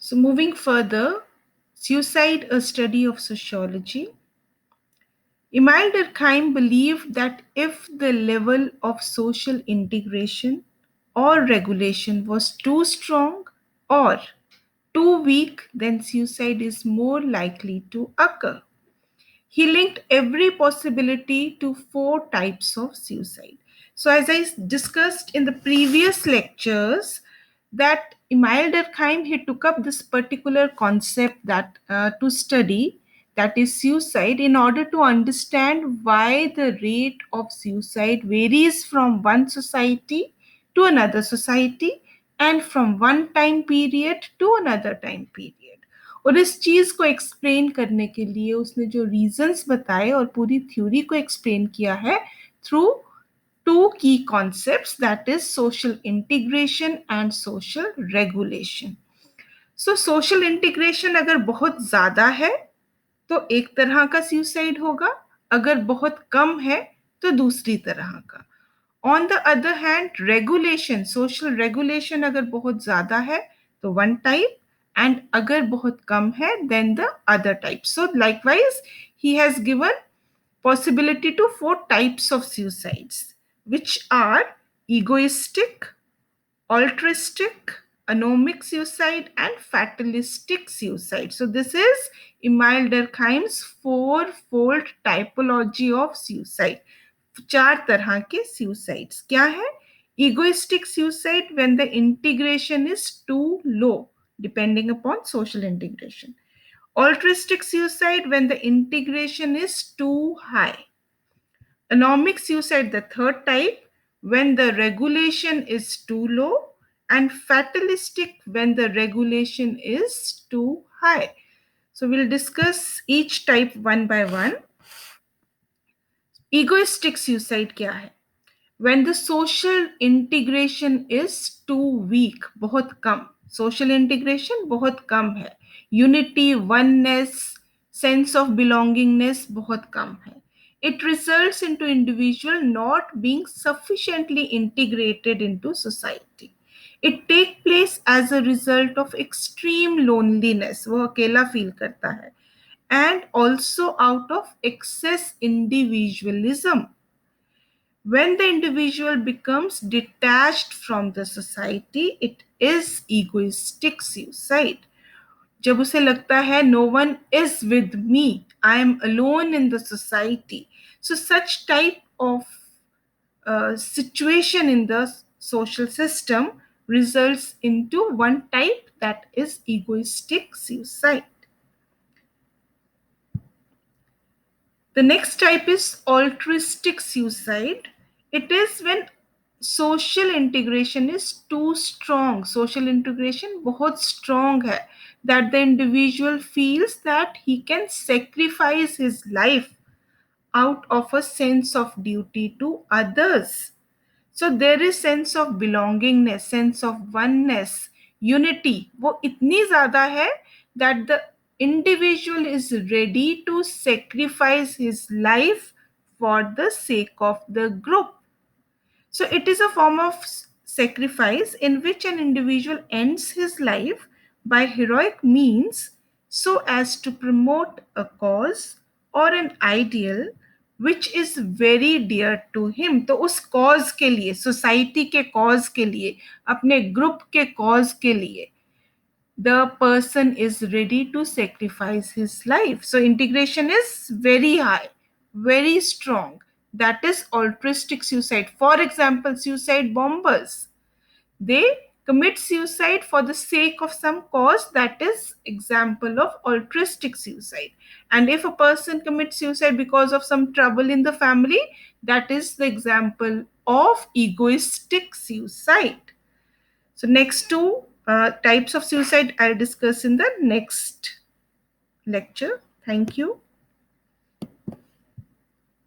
So moving further, suicide, a study of sociology. Emile Durkheim believed that if the level of social integration or regulation was too strong or too weak, then suicide is more likely to occur. He linked every possibility to 4 types of suicide. So, as I discussed in the previous lectures, that Emile Durkheim he took up this particular concept that to study, that is suicide, in order to understand why the rate of suicide varies from one society to another society and from one time period to another time period. और इस चीज को explain करने के लिए उसने जो reasons बताए और पूरी थ्योरी को एक्सप्लेन किया है through 2 key concepts, that is social integration and social regulation. So social integration अगर बहुत ज्यादा है तो एक तरह का suicide होगा, अगर बहुत कम है तो दूसरी तरह का. On the other hand, regulation, social regulation अगर बहुत ज्यादा है तो one type, and अगर बहुत कम है then the other type. So likewise, he has given possibility to 4 types of suicides, which are egoistic, altruistic, anomic suicide, and fatalistic suicide. So this is Emile Durkheim's 4-fold typology of suicide. 4 तरह के suicides क्या है? Egoistic suicide when the integration is too low, depending upon social integration. Altruistic suicide when the integration is too high. Anomic suicide, the 3rd type, when the regulation is too low, and fatalistic when the regulation is too high. So we'll discuss each type one by one. Egoistic suicide क्या है? When the social integration is too weak, बहुत कम. Social integration बहुत कम है. Unity, oneness, sense of belongingness बहुत कम है. It results into individual not being sufficiently integrated into society. It takes place as a result of extreme loneliness. वो अकेला feel करता है. And also out of excess individualism. When the individual becomes detached from the society, it is egoistic suicide. जब उसे लगता है no one is with me, I am alone in the society. So such type of situation in the social system results into one type, that is egoistic suicide. The next type is altruistic suicide. It is when social integration is too strong. Social integration बहुत strong है, that the individual feels that he can sacrifice his life out of a sense of duty to others. So there is sense of belongingness, sense of oneness, unity. वो इतनी ज़्यादा है that the individual is ready to sacrifice his life for the sake of the group. So it is a form of sacrifice in which an individual ends his life by heroic means so as to promote a cause or an ideal which is very dear to him. तो उस cause के लिए, society के cause के लिए, अपने group के cause के लिए, the person is ready to sacrifice his life. So integration is very high, very strong. That is altruistic suicide. For example, suicide bombers. They commit suicide for the sake of some cause. That is example of altruistic suicide. And if a person commits suicide because of some trouble in the family, that is the example of egoistic suicide. So next 2 types of suicide I'll discuss in the next lecture. Thank you.